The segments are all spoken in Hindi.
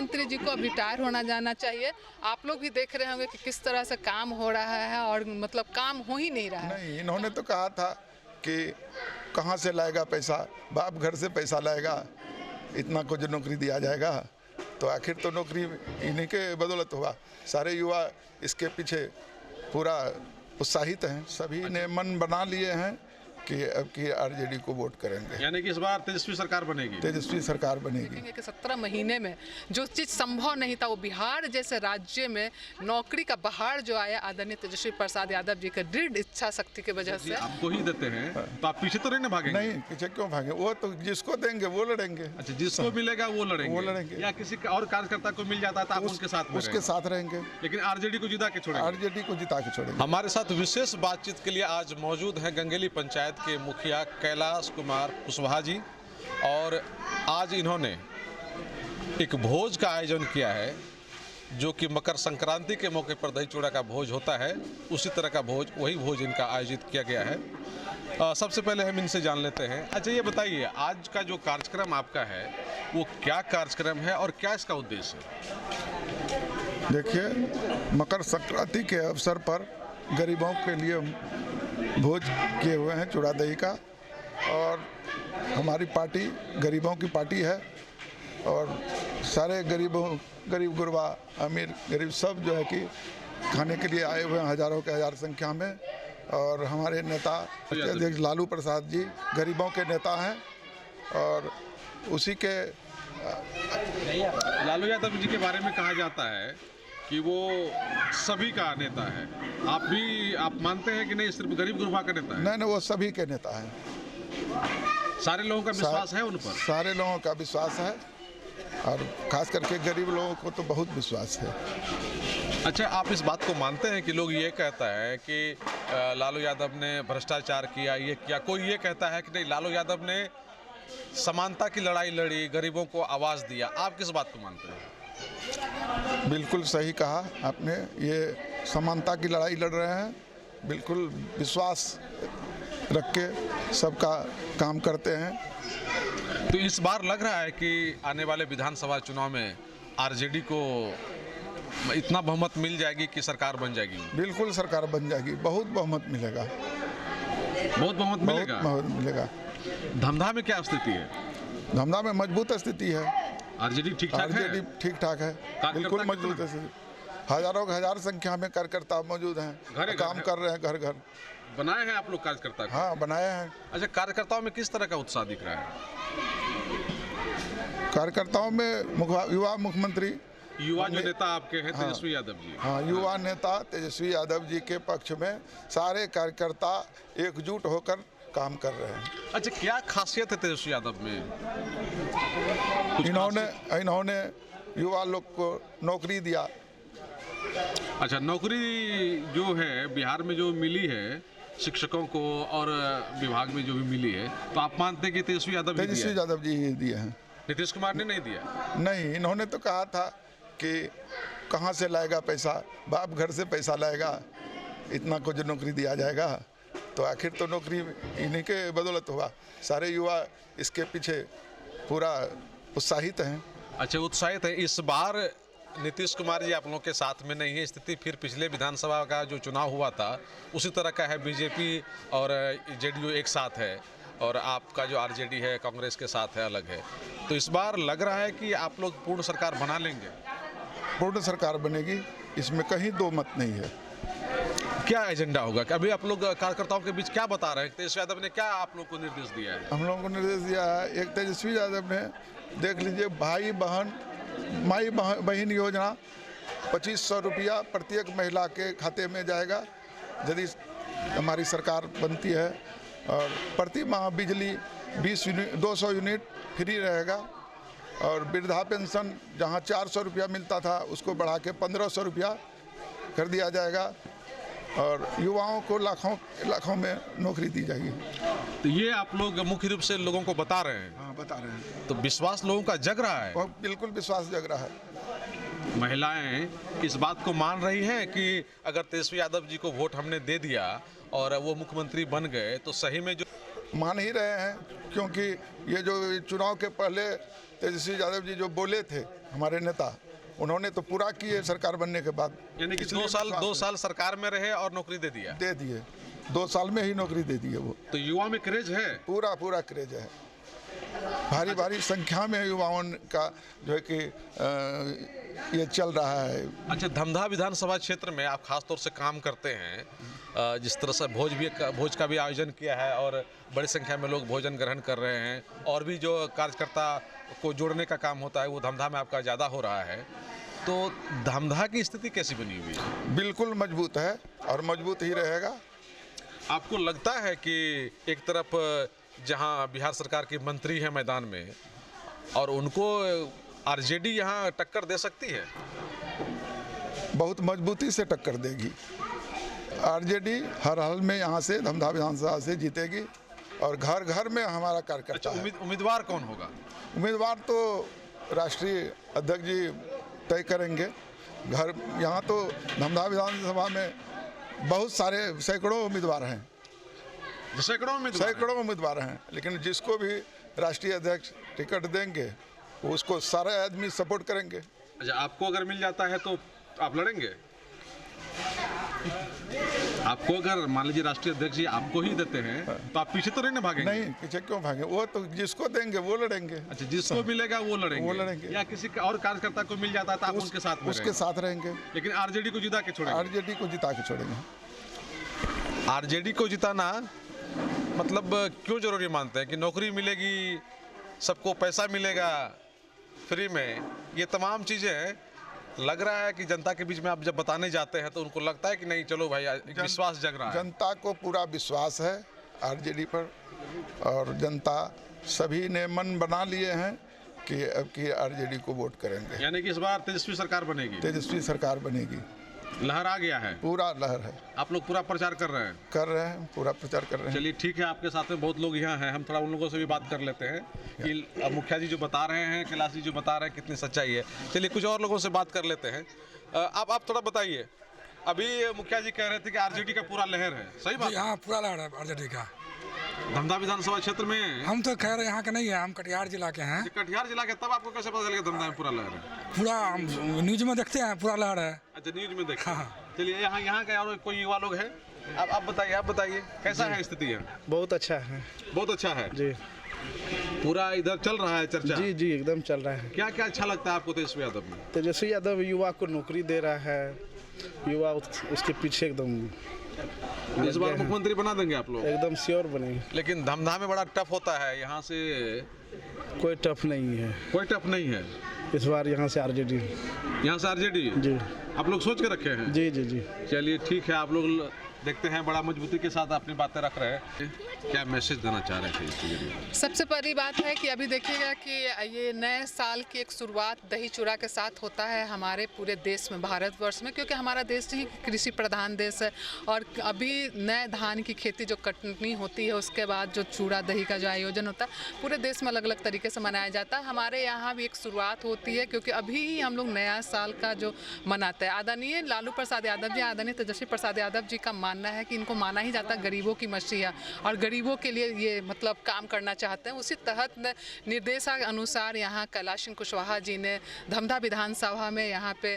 मुख्यमंत्री जी को अब रिटायर होना जाना चाहिए। आप लोग भी देख रहे होंगे कि किस तरह से काम हो रहा है और मतलब काम हो ही नहीं रहा है। नहीं, इन्होंने तो कहा था कि कहाँ से लाएगा पैसा, बाप घर से पैसा लाएगा, इतना को जो नौकरी दिया जाएगा। तो आखिर तो नौकरी इन्हीं के बदौलत हुआ। सारे युवा इसके पीछे पूरा उत्साहित हैं, सभी ने मन बना लिए हैं कि अब की आरजेडी को वोट करेंगे। यानी कि इस बार तेजस्वी सरकार बनेगी। तेजस्वी सरकार बनेगी। देखेंगे कि 17 महीने में जो चीज़ संभव नहीं था वो बिहार जैसे राज्य में नौकरी का बहार जो आया आदरणीय तेजस्वी प्रसाद यादव जी के दृढ़ इच्छा शक्ति की वजह से। आपको ही देते हैं तो आप पीछे तो नहीं ना भागेंगे? नहीं, पीछे क्यों भागे, वो तो जिसको देंगे वो लड़ेंगे। अच्छा, जिसको मिलेगा वो लड़ेंगे या किसी और कार्यकर्ता को मिल जाता है उनके साथ उसके साथ रहेंगे, लेकिन आरजेडी को जिता के छोड़ेंगे। आरजेडी को जिता के छोड़ेंगे। हमारे साथ विशेष बातचीत के लिए आज मौजूद हैं गंगेली पंचायत के मुखिया कैलाश कुमार कुशवाहा जी, और आज इन्होंने एक भोज का आयोजन किया है जो कि मकर संक्रांति के मौके पर दही चूड़ा का भोज होता है, उसी तरह का भोज, वही भोज इनका आयोजित किया गया है। सबसे पहले हम इनसे जान लेते हैं। अच्छा, ये बताइए आज का जो कार्यक्रम आपका है वो क्या कार्यक्रम है और क्या इसका उद्देश्य है? देखिए, मकर संक्रांति के अवसर पर गरीबों के लिए भोज किए हुए हैं चूड़ा दही का, और हमारी पार्टी गरीबों की पार्टी है और सारे गरीब गुरबा अमीर गरीब सब जो है कि खाने के लिए आए हुए हैं हजारों के हजार संख्या में। और हमारे नेता अध्यक्ष लालू प्रसाद जी गरीबों के नेता हैं और उसी के लालू यादव जी के बारे में कहा जाता है कि वो सभी का नेता है। आप मानते हैं कि नहीं सिर्फ गरीब गुरबा का नेता है? नहीं, वो सभी के नेता हैं। सारे लोगों का विश्वास है उन पर? सारे लोगों का विश्वास है और खास करके गरीब लोगों को तो बहुत विश्वास है। अच्छा, आप इस बात को मानते हैं कि लोग ये कहता है कि लालू यादव ने भ्रष्टाचार किया, ये किया, कोई ये कहता है कि नहीं लालू यादव ने समानता की लड़ाई लड़ी, गरीबों को आवाज़ दिया, आप किस बात को मानते हैं? बिल्कुल सही कहा आपने, ये समानता की लड़ाई लड़ रहे हैं, बिल्कुल विश्वास रख के सबका काम करते हैं। तो इस बार लग रहा है कि आने वाले विधानसभा चुनाव में आरजेडी को इतना बहुमत मिल जाएगी कि सरकार बन जाएगी? बिल्कुल सरकार बन जाएगी, बहुत बहुमत मिलेगा। बहुत बहुमत मिलेगा? बहुत मिलेगा। धमधा में क्या स्थिति है? धमधा में मजबूत स्थिति है। आरजेडी ठीक ठाक है? आरजेडी ठीक ठाक है, बिल्कुल मजबूत है। हजारों के हजार संख्या में कार्यकर्ता मौजूद हैं, काम कर रहे हैं, घर घर बनाए हैं आप लोग कार्यकर्ता? हाँ, बनाए हैं। अच्छा, कार्यकर्ताओं में किस तरह का उत्साह दिख रहा है? कार्यकर्ताओं में युवा मुख्यमंत्री, युवा जो नेता आपके हैं तेजस्वी यादव जी। हाँ, युवा नेता तेजस्वी यादव जी के पक्ष में सारे कार्यकर्ता एकजुट होकर काम कर रहे हैं। अच्छा, क्या खासियत है तेजस्वी यादव में? इन्होंने युवा लोग को नौकरी दिया। अच्छा, नौकरी जो है बिहार में जो मिली है शिक्षकों को और विभाग में जो भी मिली है, तो आप मानते हैं कि तेजस्वी यादव जी ही दिए हैं? नीतीश कुमार ने नहीं दिया? नहीं, इन्होंने तो कहा था कि कहाँ से लाएगा पैसा, बाप घर से पैसा लाएगा, इतना को जो नौकरी दिया जाएगा। तो आखिर तो नौकरी इन्हीं के बदौलत हुआ। सारे युवा इसके पीछे पूरा उत्साहित हैं। अच्छा, उत्साहित है। इस बार नीतीश कुमार जी आप लोगों के साथ में नहीं है, स्थिति फिर पिछले विधानसभा का जो चुनाव हुआ था उसी तरह का है, बीजेपी और जेडीयू एक साथ है और आपका जो आरजेडी है कांग्रेस के साथ है, अलग है। तो इस बार लग रहा है कि आप लोग पूर्ण सरकार बना लेंगे? पूर्ण सरकार बनेगी, इसमें कहीं दो मत नहीं है। क्या एजेंडा होगा? अभी आप लोग कार्यकर्ताओं के बीच क्या बता रहे हैं? तेजस्वी यादव ने क्या आप लोग को निर्देश दिया है? हम लोगों को निर्देश दिया है, एक तेजस्वी यादव ने देख लीजिए, भाई बहन माई बहन योजना 2500 रुपया प्रत्येक महिला के खाते में जाएगा यदि हमारी सरकार बनती है, और प्रति माह बिजली 200 यूनिट फ्री रहेगा, और वृद्धा पेंशन जहां 400 रुपया मिलता था उसको बढ़ा के 1500 रुपया कर दिया जाएगा, और युवाओं को लाखों में नौकरी दी जाएगी। तो ये आप लोग मुख्य रूप से लोगों को बता रहे हैं? हाँ, बता रहे हैं। तो विश्वास लोगों का जग रहा है? बिल्कुल विश्वास जग रहा है। महिलाएं इस बात को मान रही हैं कि अगर तेजस्वी यादव जी को वोट हमने दे दिया और वो मुख्यमंत्री बन गए तो सही में जो मान ही रहे हैं, क्योंकि ये जो चुनाव के पहले तेजस्वी यादव जी जो बोले थे हमारे नेता, उन्होंने तो पूरा किए सरकार बनने के बाद। यानी कि इसलिए 2 साल सरकार में रहे और नौकरी दे दिया। दे दिए, 2 साल में ही नौकरी दे दी है वो। तो युवा में क्रेज है। पूरा क्रेज है, भारी संख्या में युवाओं का जो है कि ये चल रहा है। अच्छा, धमधा विधानसभा क्षेत्र में आप खास तौर से काम करते हैं, जिस तरह से भोज का भी आयोजन किया है और बड़ी संख्या में लोग भोजन ग्रहण कर रहे हैं, और भी जो कार्यकर्ता को जोड़ने का काम होता है वो धमधा में आपका ज़्यादा हो रहा है, तो धमधा की स्थिति कैसी बनी हुई है? बिल्कुल मजबूत है और मजबूत ही रहेगा। आपको लगता है कि एक तरफ जहां बिहार सरकार के मंत्री हैं मैदान में और उनको आरजेडी यहां टक्कर दे सकती है? बहुत मजबूती से टक्कर देगी। आरजेडी हर हाल में यहाँ से धमधा विधानसभा से जीतेगी और घर घर में हमारा कार्यकर्ता है। उम्मीदवार कौन होगा? उम्मीदवार तो राष्ट्रीय अध्यक्ष जी तय करेंगे। घर यहाँ तो धमधा विधानसभा में बहुत सारे सैकड़ों उम्मीदवार हैं, सैकड़ों उम्मीदवार हैं, लेकिन जिसको भी राष्ट्रीय अध्यक्ष टिकट देंगे उसको सारे आदमी सपोर्ट करेंगे। अच्छा, आपको अगर मिल जाता है तो आप लड़ेंगे? आपको अगर मान लीजिए राष्ट्रीय अध्यक्ष जी आपको ही देते हैं तो आप पीछे तो नहीं ना भागेंगे? नहीं, पीछे क्यों भागें, वो तो जिसको देंगे वो लड़ेंगे। अच्छा, जिसको मिलेगा वो लड़ेंगे। या किसी और कार्यकर्ता को मिल जाता है तो आप उनके साथ में उसके साथ रहेंगे। लेकिन आरजेडी को जिता के छोड़ेंगे? आरजेडी को जिता के छोड़ेंगे। आरजेडी को जिताना मतलब क्यों जरूरी मानते हैं? कि नौकरी मिलेगी, सबको पैसा मिलेगा फ्री में, ये तमाम चीज़ें लग रहा है कि जनता के बीच में आप जब बताने जाते हैं तो उनको लगता है कि नहीं चलो भाई, विश्वास जग रहा है। जनता को पूरा विश्वास है आरजेडी पर, और जनता सभी ने मन बना लिए हैं कि अब की आरजेडी को वोट करेंगे। यानी कि इस बार तेजस्वी सरकार बनेगी? तेजस्वी सरकार बनेगी। लहर आ गया है? पूरा लहर है। आप लोग पूरा प्रचार कर रहे हैं? पूरा प्रचार कर रहे हैं। चलिए ठीक है, आपके साथ में बहुत लोग यहाँ हैं, हम थोड़ा उन लोगों से भी बात कर लेते हैं कि अब मुखिया जी जो बता रहे हैं, कैलाश जी जो बता रहे हैं, कितनी सच्चाई है। चलिए कुछ और लोगों से बात कर लेते हैं। आप थोड़ा बताइए, अभी मुखिया जी कह रहे थे कि आरजेडी का पूरा लहर है, सही बात? हाँ, पूरा लहर है आरजेडी का धमधा विधानसभा क्षेत्र में। हम तो खैर यहाँ के नहीं है, हम कटिहार जिला के हैं। कटिहार जिला के, तब आपको कैसे पता चलेगा धमधा में पूरा लहर है? पूरा न्यूज में देखते हैं, पूरा लहर है। अच्छा, न्यूज में देखते हैं। हाँ। चलिए यहाँ के और कोई युवा लोग हैं, आप बताइए कैसा है स्थिति है? बहुत अच्छा है। बहुत अच्छा है जी। पूरा इधर चल रहा है चर्चा? जी एकदम चल रहा है। क्या क्या अच्छा लगता है आपको तेजस्वी यादव में? तेजस्वी यादव युवा को नौकरी दे रहा है, युवा उसके पीछे एकदम। इस बार मुख्यमंत्री बना देंगे आप लोग? एकदम श्योर बनेंगे। लेकिन धमधा में बड़ा टफ होता है, यहाँ से कोई टफ नहीं है। कोई टफ नहीं है इस बार यहाँ से आरजेडी। यहाँ से आरजेडी? जी। आप लोग सोच के रखे हैं? जी। चलिए ठीक है, आप लोग देखते हैं, बड़ा मजबूती के साथ अपनी बातें रख रहे हैं। क्या मैसेज देना चाह रहे थे इसके लिए? सबसे पहली बात है कि अभी देखिएगा कि ये नए साल की एक शुरुआत दही चूड़ा के साथ होता है हमारे पूरे देश में, भारतवर्ष में, क्योंकि हमारा देश ही कृषि प्रधान देश है। और अभी नए धान की खेती जो कटनी होती है, उसके बाद जो चूड़ा दही का जो आयोजन होता है पूरे देश में अलग अलग तरीके से मनाया जाता है। हमारे यहाँ भी एक शुरुआत होती है, क्योंकि अभी ही हम लोग नया साल का जो मनाते हैं। आदरणीय लालू प्रसाद यादव जी, आदरणीय तेजस्वी प्रसाद यादव जी का मानना है कि इनको माना ही जाता है गरीबों की मसीहा, और गरीबों के लिए ये मतलब काम करना चाहते हैं। उसी तहत निर्देशानुसार यहाँ कैलाश सिंह कुशवाहा जी ने धमधा विधानसभा में यहाँ पे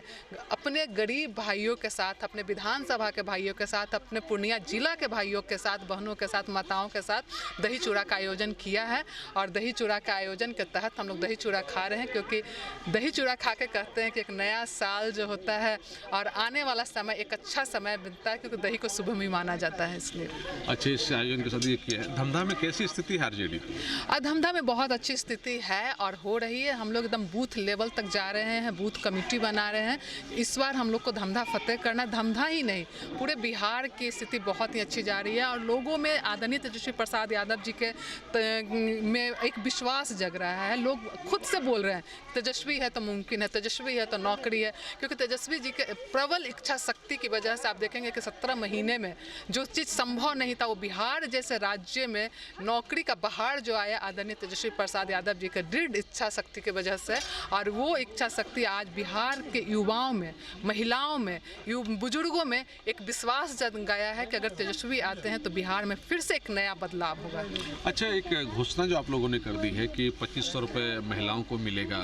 अपने गरीब भाइयों के साथ, अपने विधानसभा के भाइयों के साथ, अपने पूर्णिया जिला के भाइयों के साथ, बहनों के साथ, माताओं के साथ दही चूड़ा का आयोजन किया है। और दही चूड़ा का आयोजन के तहत हम लोग दही चूड़ा खा रहे हैं, क्योंकि दही चूड़ा खा के कहते हैं कि एक नया साल जो होता है और आने वाला समय एक अच्छा समय बनता है, क्योंकि दही को शुभ भी माना जाता है, इसलिए। अच्छे इस आयोजन के साथ ये किया है। धमधा में कैसी स्थिति है आरजेडी की? धमधा में बहुत अच्छी स्थिति है और हो रही है। हम लोग एकदम बूथ लेवल तक जा रहे हैं, बूथ कमेटी बना रहे हैं। इस बार हम लोग को धमधा फतेह करना, धमधा ही नहीं पूरे बिहार की स्थिति बहुत ही अच्छी जा रही है। और लोगों में आदरणीय तेजस्वी प्रसाद यादव जी के में एक विश्वास जग रहा है। लोग खुद से बोल रहे हैं तेजस्वी है तो मुमकिन है, तेजस्वी है तो नौकरी है, क्योंकि तेजस्वी जी के प्रबल इच्छा शक्ति की वजह से आप देखेंगे कि 17 महीने महीने में जो चीज़ संभव नहीं था, वो बिहार जैसे राज्य में नौकरी का बहार जो आया आदरणीय तेजस्वी प्रसाद यादव जी के दृढ़ इच्छा शक्ति की वजह से। और वो इच्छा शक्ति आज बिहार के युवाओं में, महिलाओं में, बुजुर्गों में एक विश्वास जग गया है कि अगर तेजस्वी आते हैं तो बिहार में फिर से एक नया बदलाव होगा। अच्छा, एक घोषणा जो आप लोगों ने कर दी है कि 2500 रुपये महिलाओं को मिलेगा,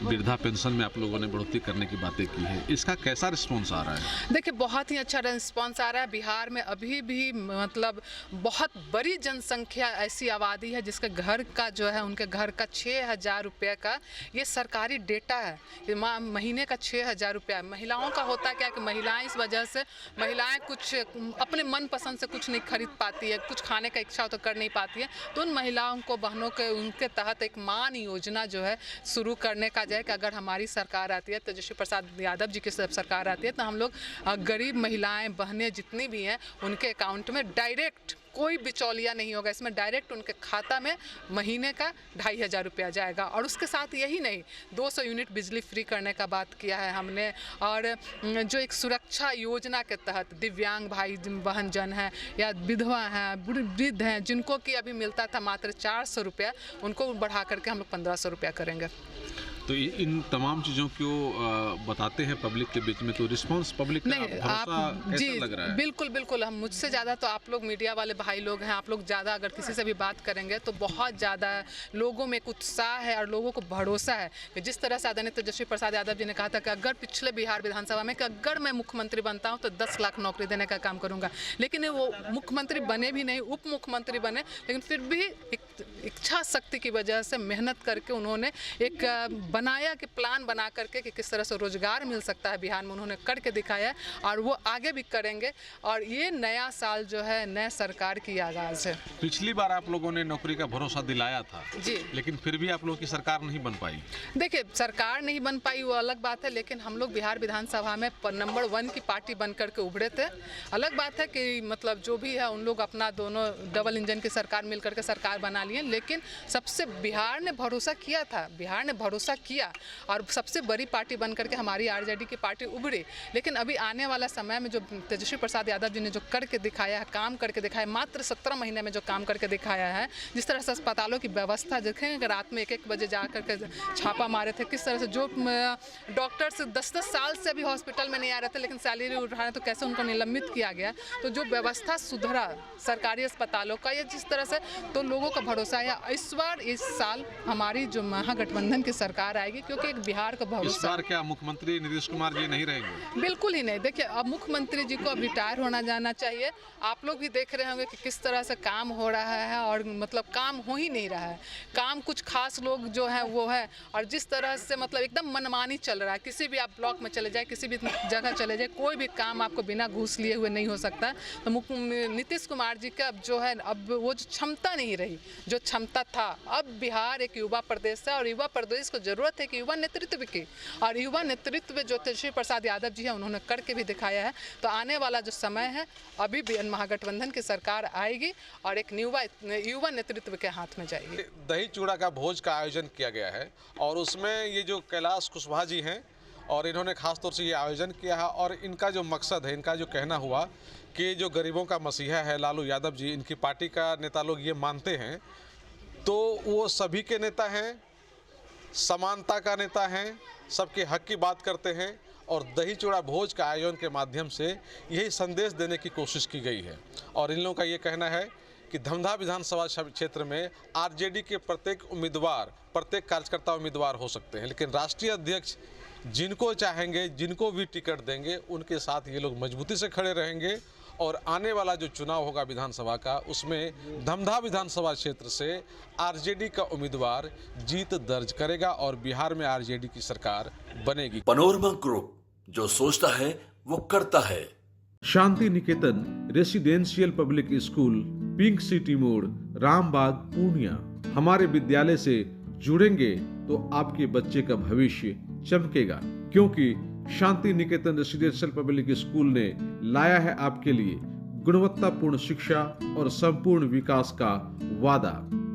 वृद्धा पेंशन में आप लोगों ने बढ़ोतरी करने की बातें की है, इसका कैसा रिस्पॉन्स आ रहा है? देखिए, बहुत ही अच्छा रिस्पॉन्स आ रहा है। बिहार में अभी भी मतलब बहुत बड़ी जनसंख्या ऐसी आबादी है जिसके घर का जो है, उनके घर का 6,000 रुपये का ये सरकारी डेटा है, महीने का 6,000 रुपया। महिलाओं का होता क्या कि महिलाएं इस वजह से महिलाएं कुछ अपने मन पसंद से कुछ नहीं खरीद पाती है, कुछ खाने का इच्छा तो कर नहीं पाती है, तो उन महिलाओं को, बहनों के, उनके तहत एक मान योजना जो है शुरू करने का जाए कि अगर हमारी सरकार आती है, तेजस्वी प्रसाद यादव जी की सरकार आती है, तो हम लोग गरीब महिलाएं, बहनें जितनी भी हैं उनके अकाउंट में डायरेक्ट, कोई बिचौलिया नहीं होगा, इसमें डायरेक्ट उनके खाता में महीने का 2,500 रुपया जाएगा। और उसके साथ यही नहीं, 200 यूनिट बिजली फ्री करने का बात किया है हमने। और जो एक सुरक्षा योजना के तहत दिव्यांग भाई बहन जन हैं या विधवा हैं, वृद्ध हैं, जिनको कि अभी मिलता था मात्र 400 रुपया, उनको बढ़ा करके हम लोग 1,500 रुपया करेंगे। तो इन तमाम चीज़ों को बताते हैं पब्लिक के बीच में, तो रिस्पांस पब्लिक का भरोसा कैसा लग रहा है? बिल्कुल बिल्कुल, हम मुझसे ज़्यादा तो आप लोग मीडिया वाले भाई लोग हैं, आप लोग ज़्यादा अगर किसी से भी बात करेंगे तो बहुत ज़्यादा लोगों में एक उत्साह है और लोगों को भरोसा है कि जिस तरह से आदरणीय तेजस्वी प्रसाद यादव जी ने कहा था कि अगर पिछले बिहार विधानसभा में कि अगर मैं मुख्यमंत्री बनता हूँ तो 10 लाख नौकरी देने का काम करूँगा, लेकिन वो मुख्यमंत्री बने भी नहीं, उप मुख्यमंत्री बने, लेकिन फिर भी इच्छा शक्ति की वजह से मेहनत करके उन्होंने एक बनाया कि प्लान बना करके कि किस तरह से रोजगार मिल सकता है बिहार में, उन्होंने करके दिखाया है और वो आगे भी करेंगे। और ये नया साल जो है नए सरकार की आगाज़ है। पिछली बार आप लोगों ने नौकरी का भरोसा दिलाया था जी, लेकिन फिर भी आप लोगों की सरकार नहीं बन पाई। देखिए, सरकार नहीं बन पाई वो अलग बात है, लेकिन हम लोग बिहार विधानसभा में नंबर 1 की पार्टी बन करके उभरे थे। अलग बात है कि मतलब जो भी है उन लोग अपना दोनों डबल इंजन की सरकार मिल करके सरकार बना लिए, लेकिन सबसे बिहार ने भरोसा किया था, बिहार ने भरोसा किया और सबसे बड़ी पार्टी बन करके हमारी आरजेडी की पार्टी उभरी। लेकिन अभी आने वाला समय में जो तेजस्वी प्रसाद यादव जी ने जो करके दिखाया है, काम करके दिखाया, मात्र 17 महीने में जो काम करके दिखाया है, जिस तरह से अस्पतालों की व्यवस्था देखें, रात में 1-1 बजे जा करके छापा मारे थे, किस तरह से जो डॉक्टर्स 10-10 साल से अभी हॉस्पिटल में नहीं आ रहे थे लेकिन सैलरी उठ रहे तो कैसे उनको निलंबित किया गया, तो जो व्यवस्था सुधरा सरकारी अस्पतालों का, या जिस तरह से, तो लोगों का भरोसा है इस साल हमारी जो महागठबंधन की सरकार आएगी, क्योंकि एक बिहार का भरोसा। इस बार क्या मुख्यमंत्री नीतीश कुमार जी नहीं रहेंगे? बिल्कुल ही नहीं। देखिए, अब मुख्यमंत्री जी को अब रिटायर होना जाना चाहिए। आप लोग भी देख रहे होंगे कि किस तरह से काम हो रहा है और मतलब काम हो ही नहीं रहा है, काम कुछ खास लोग जो है वो है, और जिस तरह से मतलब एकदम मनमानी चल रहा है। किसी भी आप ब्लॉक में चले जाए, किसी भी जगह चले जाए, कोई भी काम आपको बिना घूस लिए हुए नहीं हो सकता। तो नीतीश कुमार जी का जो है अब वो जो क्षमता नहीं रही, जो क्षमता था, अब बिहार एक युवा प्रदेश है और युवा प्रदेश को जरूरत है कि युवा नेतृत्व की, और युवा नेतृत्व जो तेजस्वी प्रसाद यादव जी है उन्होंने करके भी दिखाया है। तो आने वाला जो समय है, अभी भी महागठबंधन की सरकार आएगी और एक युवा नेतृत्व के हाथ में जाएगी। दही चूड़ा का भोज का आयोजन किया गया है और उसमें ये जो कैलाश कुशवाहा जी हैं और इन्होंने खास तौर से ये आयोजन किया है, और इनका जो मकसद है, इनका जो कहना हुआ कि जो गरीबों का मसीहा है लालू यादव जी, इनकी पार्टी का नेता लोग ये मानते हैं, तो वो सभी के नेता हैं, समानता का नेता हैं, सबके हक की बात करते हैं, और दही चूड़ा भोज का आयोजन के माध्यम से यही संदेश देने की कोशिश की गई है। और इन लोगों का ये कहना है कि धमधा विधानसभा क्षेत्र में आरजेडी के प्रत्येक उम्मीदवार, प्रत्येक कार्यकर्ता उम्मीदवार हो सकते हैं, लेकिन राष्ट्रीय अध्यक्ष जिनको चाहेंगे, जिनको भी टिकट देंगे, उनके साथ ये लोग मजबूती से खड़े रहेंगे। और आने वाला जो चुनाव होगा विधानसभा का, उसमें धमधा विधानसभा क्षेत्र से आरजेडी का उम्मीदवार जीत दर्ज करेगा और बिहार में आरजेडी की सरकार बनेगी। पनोरमा ग्रुप, जो सोचता है वो करता है। Shanti Niketan residential public school, pink city मोड़, रामबाग, पूर्णिया। हमारे विद्यालय से जुड़ेंगे तो आपके बच्चे का भविष्य चमकेगा, क्योंकि शांति निकेतन रेसिडेंशियल पब्लिक स्कूल ने लाया है आपके लिए गुणवत्तापूर्ण शिक्षा और संपूर्ण विकास का वादा।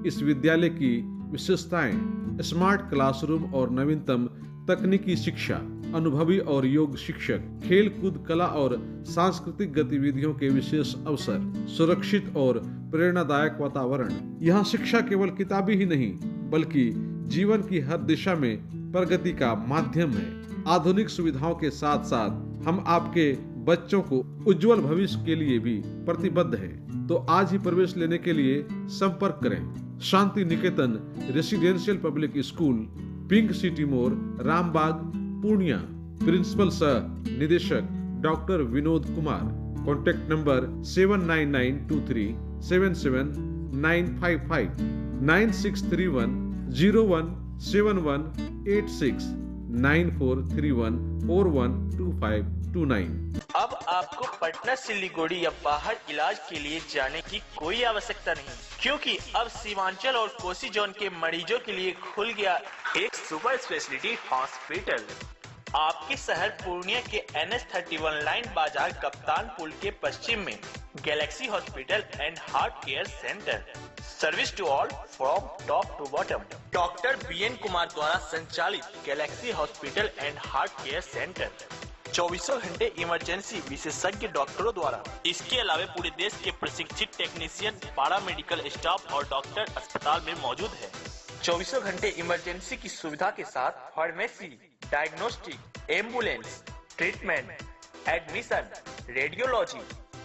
इस विद्यालय की विशेषताएं: स्मार्ट क्लासरूम और नवीनतम तकनीकी शिक्षा, अनुभवी और योग शिक्षक, खेल कूद, कला और सांस्कृतिक गतिविधियों के विशेष अवसर, सुरक्षित और प्रेरणादायक वातावरण। यहाँ शिक्षा केवल किताबी ही नहीं बल्कि जीवन की हर दिशा में प्रगति का माध्यम है। आधुनिक सुविधाओं के साथ साथ हम आपके बच्चों को उज्जवल भविष्य के लिए भी प्रतिबद्ध हैं। तो आज ही प्रवेश लेने के लिए संपर्क करें। Shanti Niketan residential public school, pink city मोड़, रामबाग, पूर्णिया। प्रिंसिपल सह निदेशक doctor Vinod Kumar. Contact number 7992377955, 9631017186, 9431412529। अब आपको पटना, सिलीगुड़ी या बाहर इलाज के लिए जाने की कोई आवश्यकता नहीं, क्योंकि अब सीमांचल और कोसी जोन के मरीजों के लिए खुल गया एक सुपर स्पेशलिटी हॉस्पिटल। आपके शहर पूर्णिया के NH31 लाइन बाजार कप्तान पुल के पश्चिम में Galaxy Hospital and Heart Care Centre. Service to all from top to bottom. Doctor BN Kumar द्वारा संचालित Galaxy Hospital and Heart Care Centre 24 घंटे इमरजेंसी विशेषज्ञ डॉक्टरों द्वारा। इसके अलावा पूरे देश के प्रशिक्षित टेक्नीशियन, पारा मेडिकल स्टाफ और डॉक्टर अस्पताल में मौजूद है। 24 घंटे इमरजेंसी की सुविधा के साथ pharmacy, diagnostic, ambulance, treatment, admission, radiology,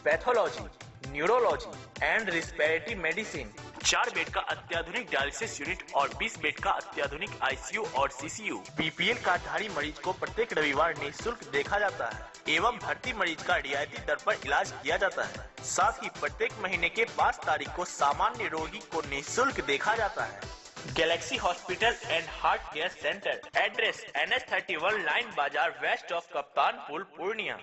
pathology, neurology and respiratory medicine. 4 bed का अत्याधुनिक डायलिसिस यूनिट और 20 बेड का अत्याधुनिक ICU और CCU। BPL कार्डधारी मरीज को प्रत्येक रविवार निःशुल्क देखा जाता है एवं भर्ती मरीज का रियायती दर पर इलाज किया जाता है। साथ ही प्रत्येक महीने के 5 तारीख को सामान्य रोगी को निःशुल्क देखा जाता है। Galaxy Hospital and Heart Care centre, address NH31 line बाजार वेस्ट ऑफ कप्तान पुल, पूर्णिया।